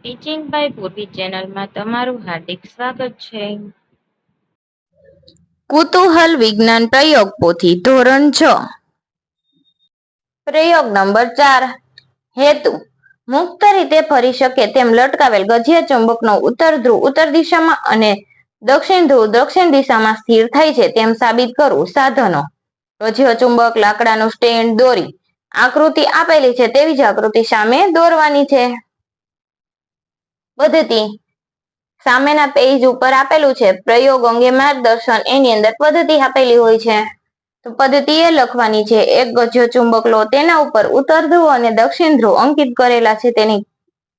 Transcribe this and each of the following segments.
Teaching by પૂર્વી ચેનલમાં તમારું હાર્દિક સ્વાગત છે. કુતૂહલ વિજ્ઞાન પ્રયોગ પોથી ધોરણ 6 પ્રયોગ નંબર 4 હેતુ મુક્ત રીતે ફરી શકે તેમ લટકાવેલ ગજિયા ચુંબકનો ઉત્તર ધ્રુવ ઉત્તર દિશામાં અને દક્ષિણ ધ્રુવ દક્ષિણ દિશામાં સ્થિર થાય છે તેમ સાબિત કરવું. સાધનો: ગજિયો ચુંબક, લાકડાનું સ્ટેન્ડ, દોરી. આકૃતિ આપેલી છે તેવી જ આકૃતિ સામે દોરવાની છે. પદ્ધતિ: સામેના પેજ ઉપર આપેલું છે પ્રયોગ અંગે માર્ગદર્શન, એની અંદર પદ્ધતિ આપેલી હોય છે. તો પદ્ધતિ એ લખવાની છે. એક ગજિયો ચુંબક લો, તેના ઉપર ઉત્તર ધ્રુવ અને દક્ષિણ ધ્રુવ અંકિત કરેલા છે તેની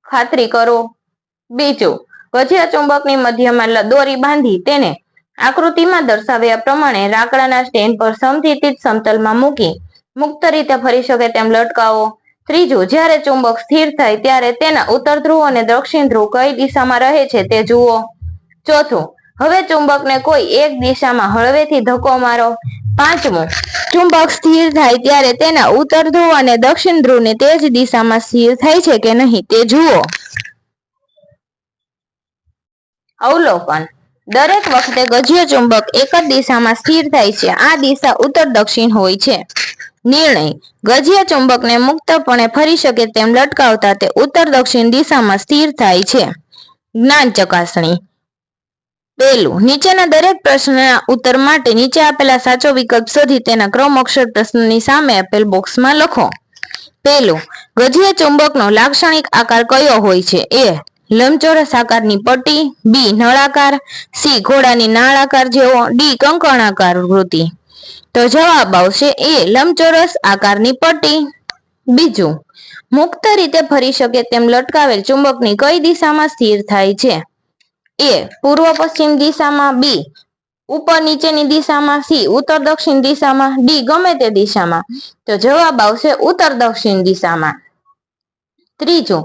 ખાતરી કરો. બીજું, ગજિયા ચુંબકની મધ્યમાં દોરી બાંધી તેને આકૃતિમાં દર્શાવ્યા પ્રમાણે લાકડાના સ્ટેન્ડ પર સમસ્થિત સમતલમાં મૂકી મુક્ત રીતે ફરી શકે તેમ લટકાવો. ત્રીજું, જ્યારે ચુંબક સ્થિર થાય ત્યારે તેના ઉત્તર ધ્રુવ અને દક્ષિણ ધ્રુવ કઈ દિશામાં રહે છે તે જુઓ. ચોથું, હવે ચુંબકને કોઈ એક દિશામાં હળવેથી ધક્કો મારો. પાંચમું, ચુંબક સ્થિર થાય ત્યારે તેના ઉત્તર ધ્રુવ અને દક્ષિણ ધ્રુવને તે જ દિશામાં સ્થિર થાય છે કે નહીં તે જુઓ. અવલોકન: દરેક વખતે ગજિયો ચુંબક એક જ દિશામાં સ્થિર થાય છે. આ દિશા ઉત્તર દક્ષિણ હોય છે. નિર્ણય: ગજિયા ચુંબકને મુક્તપણે ફરી શકે તેમ લટકાવતા તે ઉત્તર દક્ષિણ દિશામાં સ્થિર થાય છે. જ્ઞાન ચકાસણી: પહેલું, નીચેના દરેક પ્રશ્નના ઉત્તર માટે નીચે આપેલા સાચો વિકલ્પ શોધી તેના ક્રમ અક્ષર પ્રશ્નની સામે આપેલ બોક્સમાં લખો. પહેલું, ગજિયા ચુંબકનો લાક્ષણિક આકાર કયો હોય છે? એ. લંબચોરસ આકારની પટ્ટી, બી. નળાકાર, સી. ઘોડાની નાળ આકાર જેવો, ડી. કંકણાકાર વૃત્તિ. તો જવાબ આવશે એ. લંબચોરસ આકારની પટ્ટી. બીજું, મુક્ત રીતે ફરી શકે તેમ લટકાવેલ ચુંબકની કઈ દિશામાં સ્થિર થાય છે? એ. પૂર્વ પશ્ચિમ દિશામાં, બી. ઉપર નીચેની દિશામાં, સી. ઉત્તર દક્ષિણ દિશામાં, ડી. ગમે તે દિશામાં. તો જવાબ આવશે ઉત્તર દક્ષિણ દિશામાં. ત્રીજું,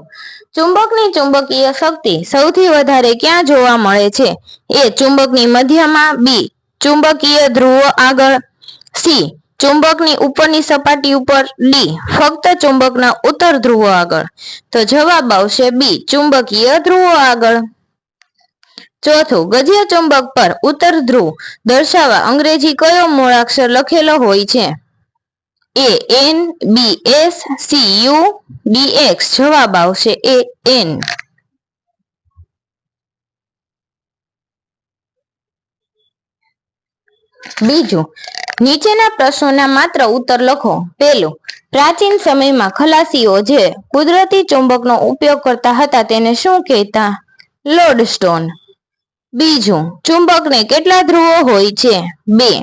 ચુંબકની ચુંબકીય શક્તિ સૌથી વધારે ક્યાં જોવા મળે છે? એ. ચુંબકની મધ્યમાં, બી. ચુંબકીય ધ્રુવો આગળ, સી. ચુંબકની ઉપરની સપાટી ઉપર, ડી. ફક્ત ચુંબકના ઉત્તર ધ્રુવો આગળ. તો જવાબ આવશે બી. ચુંબકીય ધ્રુવો આગળ. ચોથું, ગજિયા ચુંબક પર ઉત્તર ધ્રુવ દર્શાવવા અંગ્રેજી કયો મૂળાક્ષર લખેલો હોય છે? A. N, B. S, C. U, D. X. જવાબ આવશે એ. એન. બીજું, નીચેના પ્રશ્નોના માત્ર ઉત્તર લખો. પહેલું, પ્રાચીન સમયમાં ખલાસીઓ જે કુદરતી ચુંબકનો ઉપયોગ કરતા હતા તેને શું કહેતા? લોડસ્ટોન. બીજું, ચુંબકને કેટલા ધ્રુવો હોય છે? 2.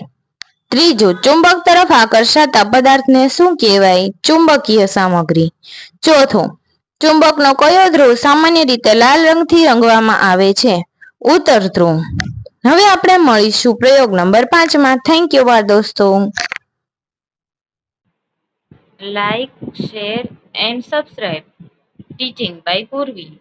ત્રીજું, ચુંબક તરફ આકર્ષાતા પદાર્થને શું કહેવાય? ચુંબકીય સામગ્રી. ચોથું, ચુંબકનો કયો ધ્રુવ સામાન્ય રીતે લાલ રંગથી રંગવામાં આવે છે? ઉત્તર ધ્રુવ. હવે આપણે મળીશું પ્રયોગ નંબર 5 માં. થેન્ક યુ બાળ દોસ્તો. Like, share and subscribe. Teaching by પૂર્વી.